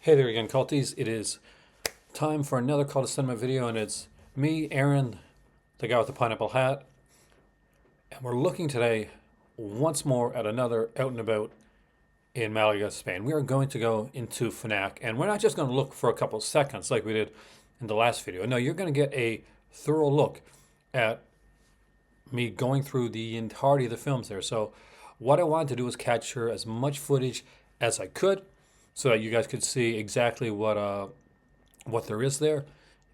Hey there again, culties. It is time for another Call to Cinema video, and it's me, Aaron, the guy with the pineapple hat, and we're looking today once more at another out and about in Malaga, Spain. We are going to go into Fnac, and we're not just going to look for a couple seconds like we did in the last video. No, you're going to get a thorough look at me going through the entirety of the films there. So what I wanted to do was capture as much footage as I could so that you guys could see exactly what there is there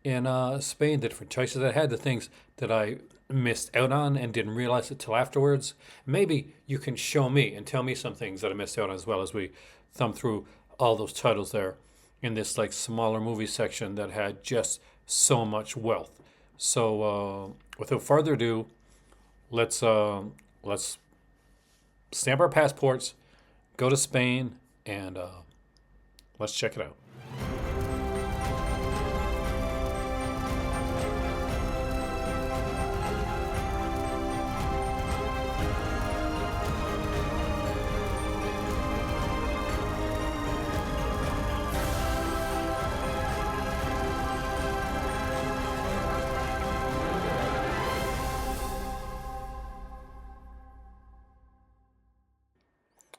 in Spain, the different choices I had, the things that I missed out on and didn't realize it till afterwards. Maybe you can show me and tell me some things that I missed out on as well as we thumb through all those titles there in this like smaller movie section that had just so much wealth. So without further ado, let's stamp our passports, go to Spain, and let's check it out.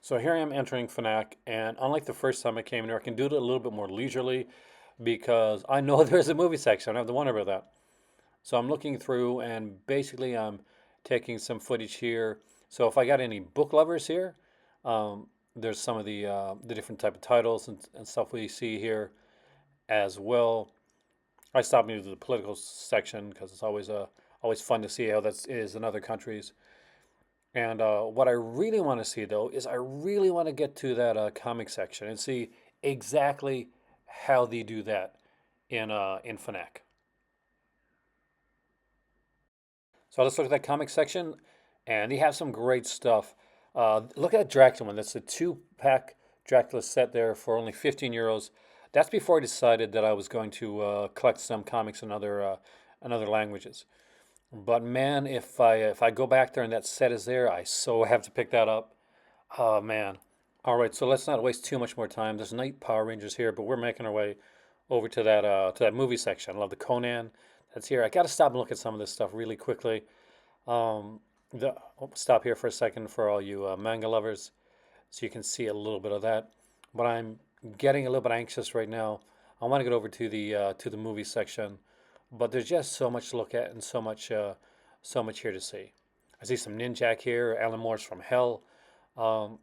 So here I am entering Fnac, and unlike the first time I came in here, I can do it a little bit more leisurely because I know there's a movie section. I don't have to wonder about that. So I'm looking through, and basically I'm taking some footage here. So if I got any book lovers here, there's some of the different type of titles and stuff we see here as well. I stopped into the political section because it's always fun to see how that is in other countries. And what I really want to see, though, is I really want to get to that comic section and see exactly how they do that in Fnac. So let's look at that comic section, and they have some great stuff. Look at that Dracula one. That's a two-pack Dracula set there for only 15 euros. That's before I decided that I was going to collect some comics in other languages. But man, if I go back there and that set is there, I so have to pick that up. Oh man. All right, so let's not waste too much more time. There's Night Power Rangers here, but we're making our way over to that movie section. I love the Conan that's here. I got to stop and look at some of this stuff really quickly. Stop here for a second for all you manga lovers, so you can see a little bit of that. But I'm getting a little bit anxious right now. I want to get over to the movie section, but there's just so much to look at and so much here to see. I see some Ninjak here, Alan Moore's From Hell, um,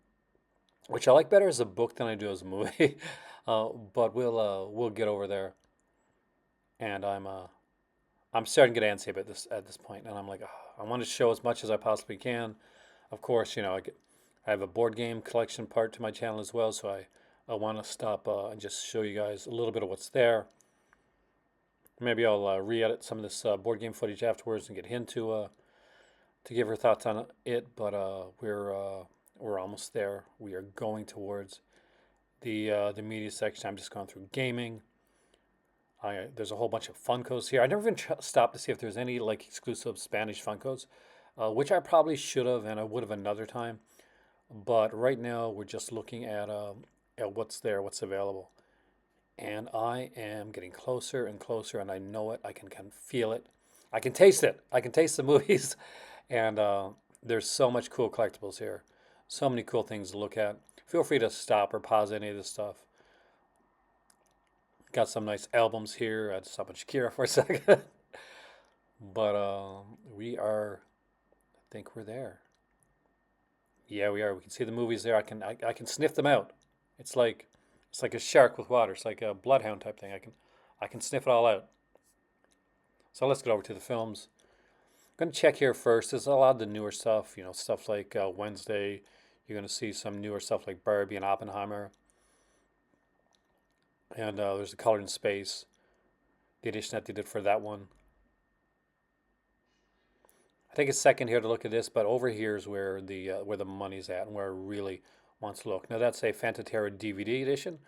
which I like better as a book than I do as a movie. But we'll get over there, and I'm starting to get antsy about this at this point, and I'm like, I want to show as much as I possibly can. Of course, I have a board game collection part to my channel as well, so I want to stop and just show you guys a little bit of what's there. Maybe I'll re-edit some of this board game footage afterwards and get him to give her thoughts on it. But we're almost there. We are going towards the media section. I'm just going through gaming. There's a whole bunch of Funkos here. I never even stopped to see if there's any like exclusive Spanish Funkos, which I probably should have and I would have another time. But right now we're just looking at what's there, what's available. And I am getting closer and closer, and I know it. I can feel it. I can taste it. I can taste the movies. And there's so much cool collectibles here. So many cool things to look at. Feel free to stop or pause any of this stuff. Got some nice albums here. I had to stop on Shakira for a second. But I think we're there. Yeah, we are. We can see the movies there. I can sniff them out. It's like a shark with water. It's like a bloodhound type thing. I can sniff it all out. So let's get over to the films. I'm going to check here first. There's a lot of the newer stuff. Stuff like Wednesday. You're going to see some newer stuff like Barbie and Oppenheimer. And there's the Colored in Space, the edition that they did for that one. I take a second here to look at this, but over here is where the money's at and where I really want to look. Now that's a Fantaterra DVD edition.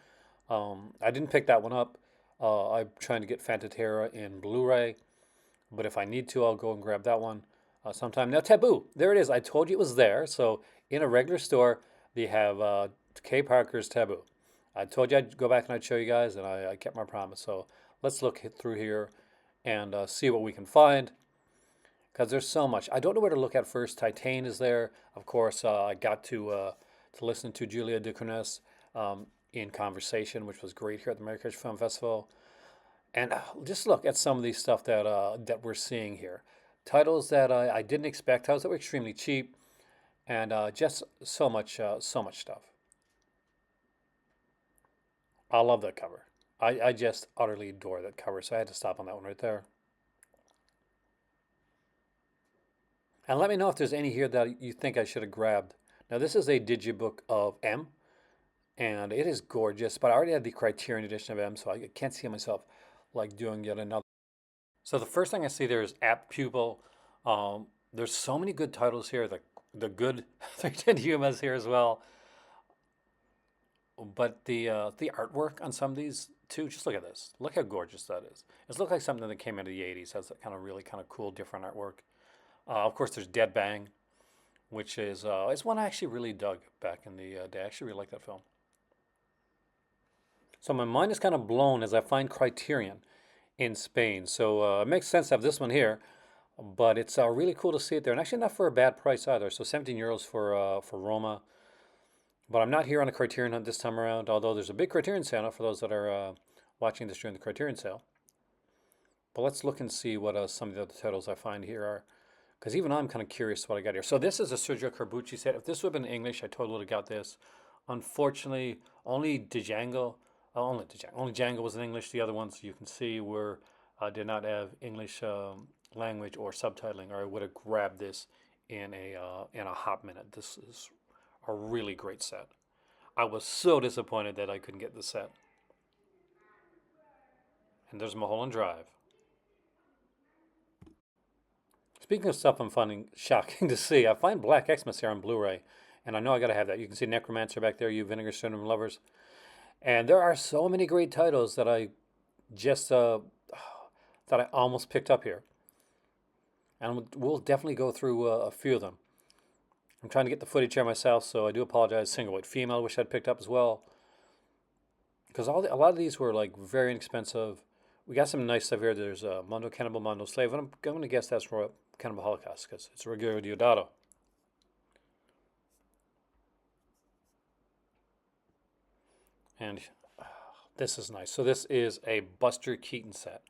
I didn't pick that one up. I'm trying to get Fantaterra in Blu-ray, but if I need to, I'll go and grab that one sometime. Now Taboo, there it is. I told you it was there. So in a regular store, they have Kay Parker's Taboo. I told you I'd go back and I'd show you guys, and I kept my promise. So let's look through here and see what we can find because there's so much. I don't know where to look at first. Titan is there, of course. I got to listen to Julia Ducournau in conversation, which was great here at the Marrakesh Film Festival. And just look at some of these stuff that we're seeing here. Titles that I didn't expect. Titles that were extremely cheap, and just so much stuff. I love that cover. I just utterly adore that cover. So I had to stop on that one right there. And let me know if there's any here that you think I should have grabbed. Now this is a digibook of M, and it is gorgeous. But I already had the Criterion edition of M, so I can't see myself like doing yet another. So the first thing I see there is App Pupil. There's so many good titles here. The good 310 Humas here as well. But the artwork on some of these too, just look at this. Look how gorgeous that is. It looks like something that came out of the 80s. Has that kind of really kind of cool, different artwork. Of course, there's Dead Bang, which is one I actually really dug back in the day. I actually really like that film. So my mind is kind of blown as I find Criterion in Spain. So it makes sense to have this one here, but it's really cool to see it there, and actually not for a bad price either. So 17 euros for Roma. But I'm not here on a Criterion hunt this time around, although there's a big Criterion sale for those that are watching this during the Criterion sale. But let's look and see what some of the other titles I find here are, because even I'm kind of curious what I got here. So this is a Sergio Corbucci set. If this would have been English, I totally would have got this. Unfortunately, only Django was in English. The other ones you can see did not have English language or subtitling, or I would have grabbed this in a hot minute. This is a really great set. I was so disappointed that I couldn't get the set. And there's Mulholland Drive. Speaking of stuff I'm finding shocking to see, I find Black Xmas here on Blu-ray, and I know I gotta have that. You can see Necromancer back there, you Vinegar Syndrome lovers. And there are so many great titles that I just that I almost picked up here, and we'll definitely go through a few of them. I'm trying to get the footage here myself, so I do apologize. Single White Female, wish I'd picked up as well, because a lot of these were like very inexpensive. We got some nice stuff here. There's Mondo Cannibal, Mondo Slave, and I'm going to guess that's for Cannibal Holocaust because it's Ruggiero Diodato. And this is nice. So this is a Buster Keaton set,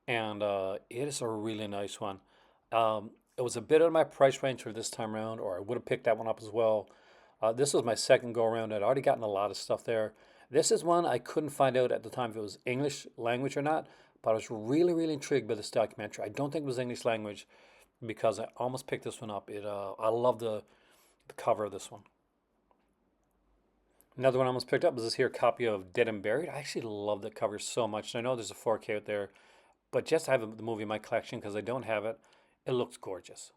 and it is a really nice one. It was a bit out of my price range for this time around, or I would have picked that one up as well. This was my second go around. I'd already gotten a lot of stuff there. This is one I couldn't find out at the time if it was English language or not, but I was really, really intrigued by this documentary. I don't think it was English language because I almost picked this one up. I love the cover of this one. Another one I almost picked up was this here copy of Dead and Buried. I actually love the cover so much. And I know there's a 4K out there, but just to have the movie in my collection because I don't have it, it looks gorgeous.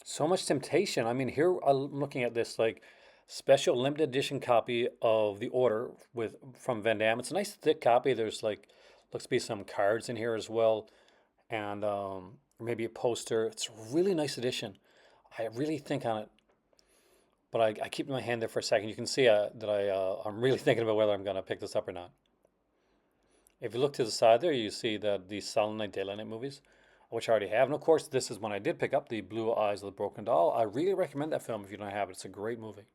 So much temptation. I mean, here I'm looking at this like special limited edition copy of The Order with from Van Damme. It's a nice thick copy. There's like looks to be some cards in here as well, and maybe a poster. It's a really nice edition. I really think on it, but I keep my hand there for a second. You can see that I'm really thinking about whether I'm going to pick this up or not. If you look to the side there, you see that the Silent Night, Deadly Night movies, which I already have. And of course, this is one I did pick up, The Blue Eyes of the Broken Doll. I really recommend that film if you don't have it. It's a great movie.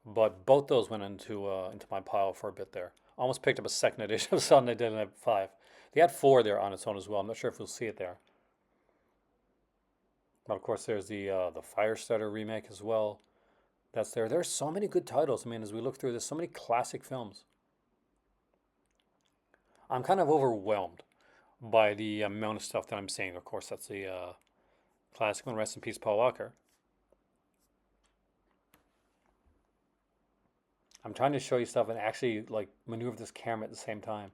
But both those went into my pile for a bit there. Almost picked up a second edition of Silent Night, Deadly Night 5. They had 4 there on its own as well. I'm not sure if you'll see it there. But of course, there's the Firestarter remake as well. That's there. There's so many good titles. I mean, as we look through this, so many classic films. I'm kind of overwhelmed by the amount of stuff that I'm seeing. Of course, that's the classic one. Rest in peace, Paul Walker. I'm trying to show you stuff and actually like maneuver this camera at the same time.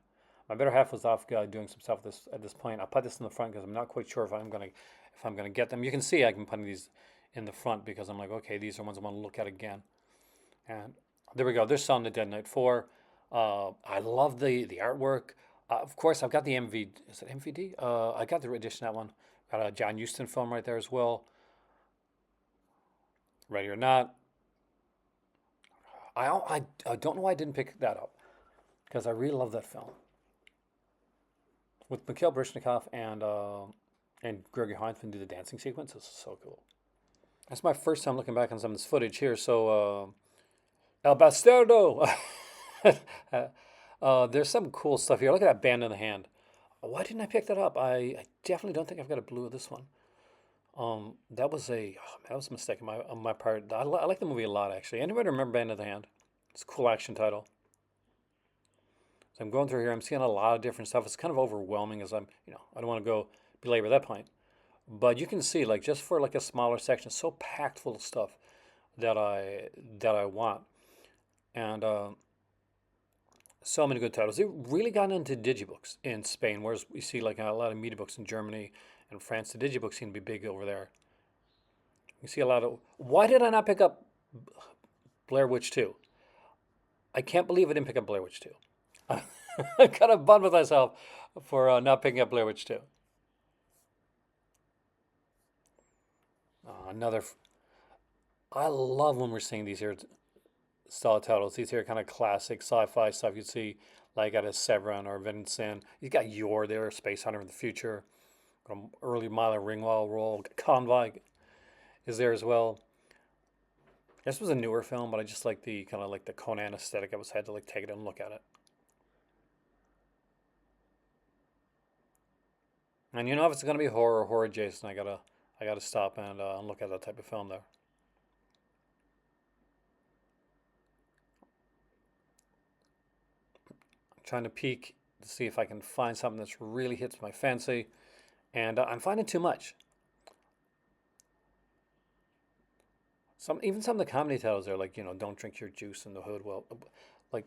My better half was off doing some stuff at this point. I'll put this in the front because I'm not quite sure if I'm gonna get them. You can see I can put these in the front because I'm like, okay, these are ones I want to look at again. And there we go. There's Silent Night, Dead Night 4. I love the artwork. Of course, I've got the MV. Is it MVD? I got the edition of that one. Got a John Huston film right there as well. Ready or Not. I don't know why I didn't pick that up because I really love that film with Mikhail Baryshnikov and Gregory Hines do the dancing sequence. This is so cool. That's my first time looking back on some of this footage here. So El Bastardo. There's some cool stuff here. Look at that band in the hand. Why didn't I pick that up? I definitely don't think I've got a blue of this one. That was a mistake on my part. I like the movie a lot actually. Anybody remember Band of the Hand? It's a cool action title. So I'm going through here. I'm seeing a lot of different stuff. It's kind of overwhelming as I don't want to go belabor that point. But you can see like just for like a smaller section, it's so packed full of stuff that I want. And so many good titles. They really got into digibooks in Spain, whereas we see like a lot of media books in Germany and France. The digibooks seem to be big over there. You see a lot of. Why did I not pick up Blair Witch 2? I can't believe I didn't pick up Blair Witch 2. I kind of bummed with myself for not picking up Blair Witch 2. Another. I love when we're seeing these here style titles. These here kind of classic sci-fi stuff you'd see like out of Severin or Vincent. You got Yor there, Space Hunter in the Future, early Milo Ringwald role. Convoy is there as well. This was a newer film, but I just like the kind of like the Conan aesthetic. I was had to like take it and look at it. And if it's gonna be horror adjacent, I gotta stop and look at that type of film there. I'm trying to peek to see if I can find something that's really hits my fancy, and I'm finding too much. Some of the comedy titles are like don't drink your juice in the hood. Well, like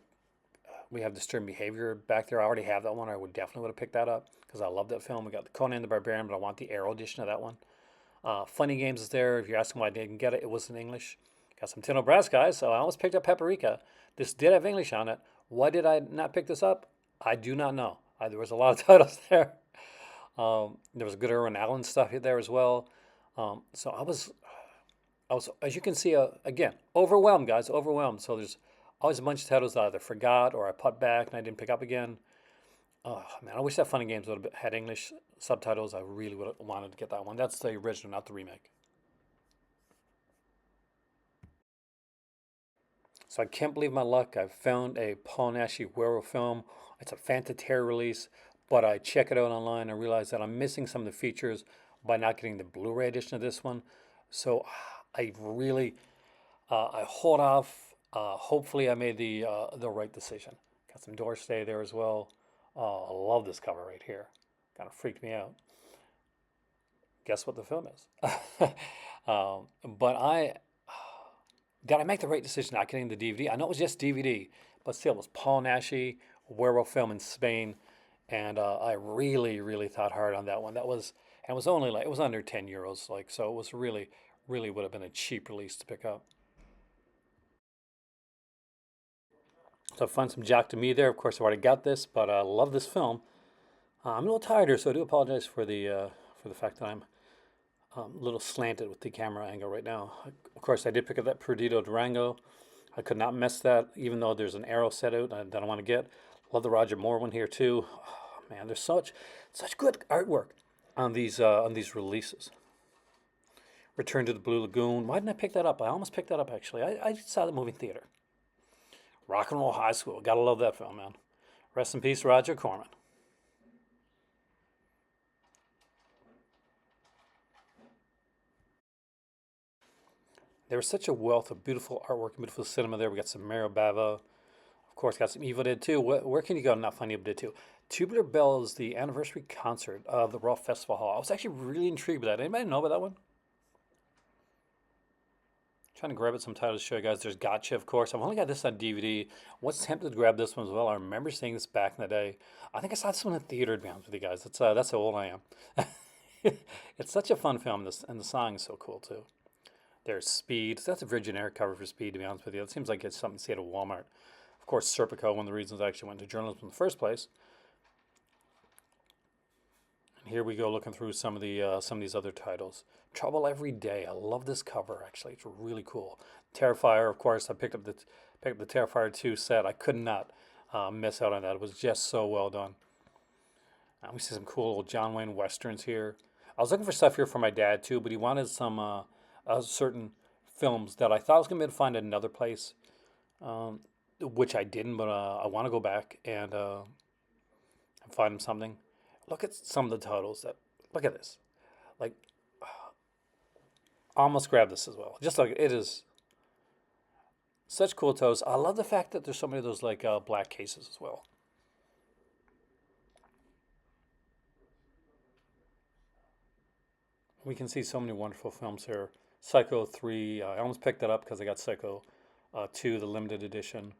we have Disturbing Behavior back there. I already have that one. I would definitely would have picked that up because I love that film. We got the Conan the Barbarian, but I want the Arrow edition of that one. Funny Games is there. If you're asking why I didn't get it, it was in English. Got some Tino Brass guys, so I almost picked up Paprika. This did have English on it. Why did I not pick this up? I do not know. There was a lot of titles there. There was good Irwin Allen stuff there as well. So I was, as you can see, again, overwhelmed, guys, overwhelmed. So there's always a bunch of titles that I either forgot or I put back and I didn't pick up again. Oh man, I wish that Funny Games would have had English subtitles. I really would have wanted to get that one. That's the original, not the remake. So I can't believe my luck. I've found a Paul Naschy werewolf film. It's a Fantaterra release, but I check it out online and realize that I'm missing some of the features by not getting the Blu-ray edition of this one. So I really, I hold off. Hopefully, I made the right decision. Got some Doorstay there as well. Oh, I love this cover right here. Kind of freaked me out. Guess what the film is? But did I make the right decision not getting the DVD? I know it was just DVD, but still, it was Paul Naschy, werewolf film in Spain, and I really, really thought hard on that one. And it was only like it was under €10, like so. It was really, really would have been a cheap release to pick up. So I found some Jack to Me there. Of course, I've already got this, but I love this film. I'm a little tired here, so I do apologize for the fact that I'm a little slanted with the camera angle right now. Of course, I did pick up that Perdido Durango. I could not miss that, even though there's an arrow set out that I want to get. Love the Roger Moore one here too. Oh, man, there's such good artwork on these releases. Return to the Blue Lagoon. Why didn't I pick that up? I almost picked that up actually. I saw the movie theater. Rock and Roll High School. Gotta love that film, man. Rest in peace, Roger Corman. There was such a wealth of beautiful artwork and beautiful cinema there. We got some Mario Bava. Of course, got some Evil Dead 2. Where can you go and not find Evil Dead 2? Tubular Bells, the anniversary concert of the Raw Festival Hall. I was actually really intrigued by that. Anybody know about that one? Trying to grab it some titles to show you guys. There's Gotcha, of course. I've only got this on DVD. Was tempted to grab this one as well. I remember seeing this back in the day. I think I saw this one in the theater, to be honest with you guys. That's how old I am. It's such a fun film, and the song is so cool, too. There's Speed. So that's a very generic cover for Speed, to be honest with you. It seems like it's something you see at a Walmart. Of course, Serpico, one of the reasons I actually went to journalism in the first place. And here we go, looking through some of these other titles. Trouble Every Day. I love this cover, actually. It's really cool. Terrifier, of course. I picked up Picked up the Terrifier 2 set. I could not miss out on that. It was just so well done. We see some cool old John Wayne westerns here. I was looking for stuff here for my dad too, but he wanted some certain films that I thought I was gonna be able to find at another place, um, which I didn't. But I want to go back and find him something. Look at some of the titles. Look at this. Like, I almost grabbed this as well. Just like it is such cool titles. I love the fact that there's so many of those like black cases as well. We can see so many wonderful films here. Psycho 3, I almost picked that up because I got Psycho 2, the limited edition.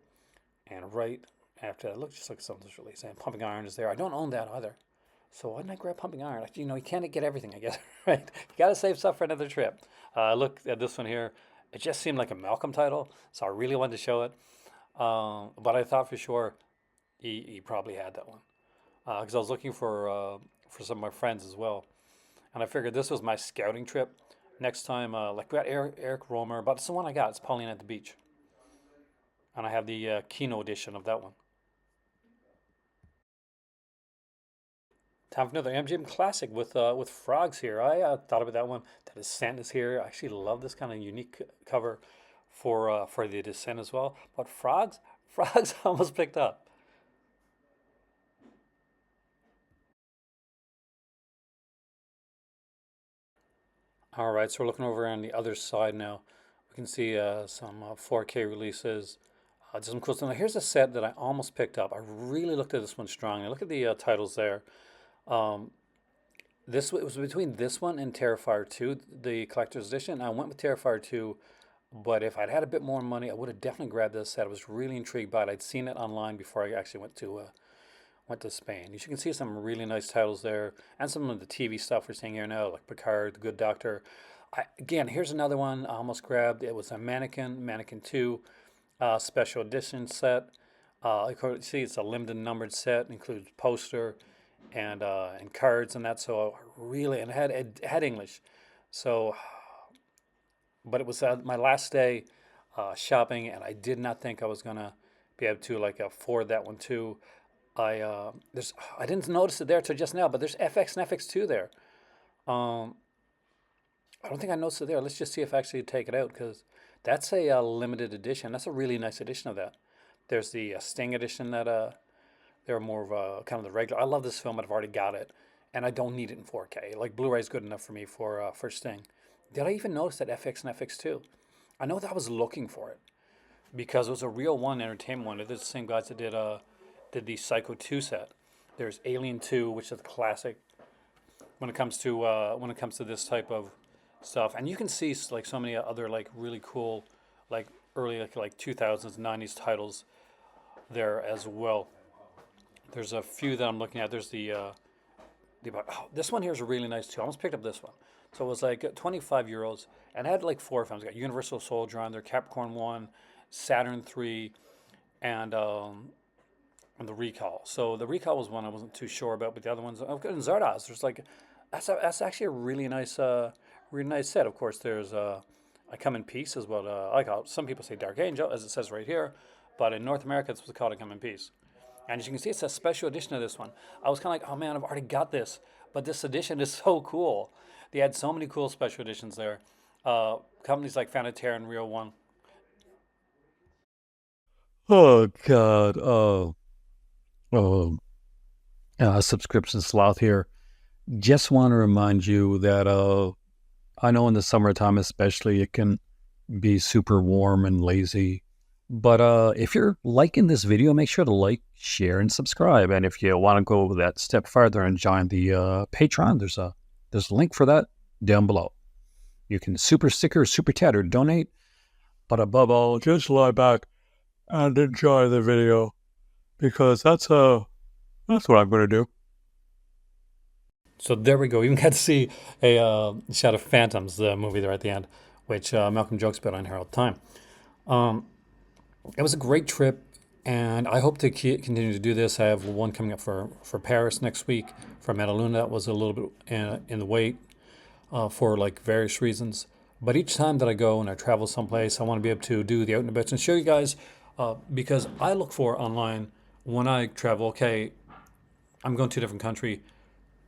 And right after that, look, just look at some of this release. And Pumping Iron is there. I don't own that either. So why didn't I grab Pumping Iron? You know, you can't get everything, I guess, right? You got to save stuff for another trip. Look at this one here. It just seemed like a Malcolm title, so I really wanted to show it. But I thought for sure he probably had that one. Because I was looking for some of my friends as well. And I figured this was my scouting trip. Next time, like we got Eric Romer, but it's the one I got. It's Pauline at the Beach. And I have the Kino edition of that one. Time for another MGM classic with frogs here. I thought about that one. The Descent is here. I actually love this kind of unique cover for the Descent as well. But frogs, frogs almost picked up. All right, so we're looking over on the other side now. We can see some 4K releases. Just some cool stuff. Now, here's a set that I almost picked up. I really looked at this one strongly. Look at the titles there. Um, this it was between this one and Terrifier 2, the collector's edition. I went with Terrifier 2, but if I'd had a bit more money, I would have definitely grabbed this set. I was really intrigued by it. I'd seen it online before I actually went to Spain. You can see some really nice titles there, and some of the TV stuff we're seeing here now, like Picard, The Good Doctor. Again, here's another one I almost grabbed. It was a Mannequin 2 special edition set. You can see it's a limited numbered set, includes poster and cards and that. So really, and it had English. So, but it was my last day shopping, and I did not think I was gonna be able to like afford that one too. I didn't notice it there till just now, but there's FX and FX2 there. Um, I don't think I noticed it there. Let's just see if I actually take it out because that's a limited edition. That's a really nice edition of that. There's the Sting edition that they're more of a kind of the regular. I love this film, but I've already got it, and I don't need it in 4K. Like Blu-ray is good enough for me for Sting. Did I even notice that FX and FX2? I know that I was looking for it because it was a Real One Entertainment one. It is the same guys that did the Psycho 2 set. There's Alien 2, which is a classic when it comes to this type of stuff. And you can see like so many other like really cool like early like 2000s 90s titles there as well. There's a few that I'm looking at. There's this one here is really nice too. I almost picked up this one. So it was like 25 euros and it had like 4 films. It got Universal Soldier on there, Capricorn 1, Saturn 3, and the Recall. So the Recall was one I wasn't too sure about, but the other ones, oh, good, and Zardoz. There's like that's actually a really nice set. Of course, there's I Come in Peace as well. Some people say Dark Angel, as it says right here, but in North America, it's what's called I Come in Peace. And as you can see, it's a special edition of this one. I was kind of like, oh man, I've already got this, but this edition is so cool. They had so many cool special editions there. Companies like Fnac and Real One. Oh God. Oh, subscription sloth here. Just want to remind you that I know in the summertime especially it can be super warm and lazy. But if you're liking this video, make sure to like, share, and subscribe. And if you want to go that step further and join the Patreon, there's a link for that down below. You can super sticker, super chat, or donate. But above all, just lie back and enjoy the video because that's what I'm going to do. So there we go. You even got to see a shot of Phantoms, the movie there at the end, which Malcolm jokes about on here all the time. It was a great trip, and I hope to continue to do this. I have one coming up for Paris next week. For Metaluna, that was a little bit in the wait for like various reasons. But each time that I go and I travel someplace, I want to be able to do the out and about and show you guys because I look for online when I travel. Okay, I'm going to a different country.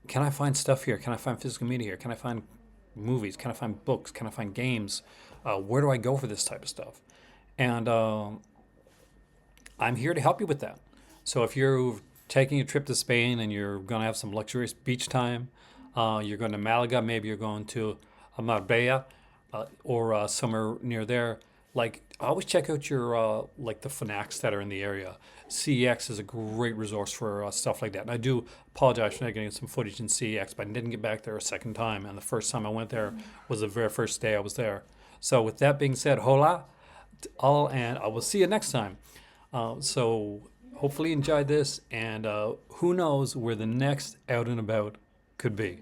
Can I find stuff here? Can I find physical media here? Can I find movies? Can I find books? Can I find games? Where do I go for this type of stuff? And I'm here to help you with that. So if you're taking a trip to Spain and you're going to have some luxurious beach time, you're going to Malaga, maybe you're going to Marbella, or somewhere near there. Like, always check out your like the Fnacs that are in the area. CEX is a great resource for stuff like that. And I do apologize for not getting some footage in CEX, but I didn't get back there a second time. And the first time I went there was the very first day I was there. So with that being said, hola, all, and I will see you next time. So hopefully you enjoyed this, and who knows where the next out and about could be.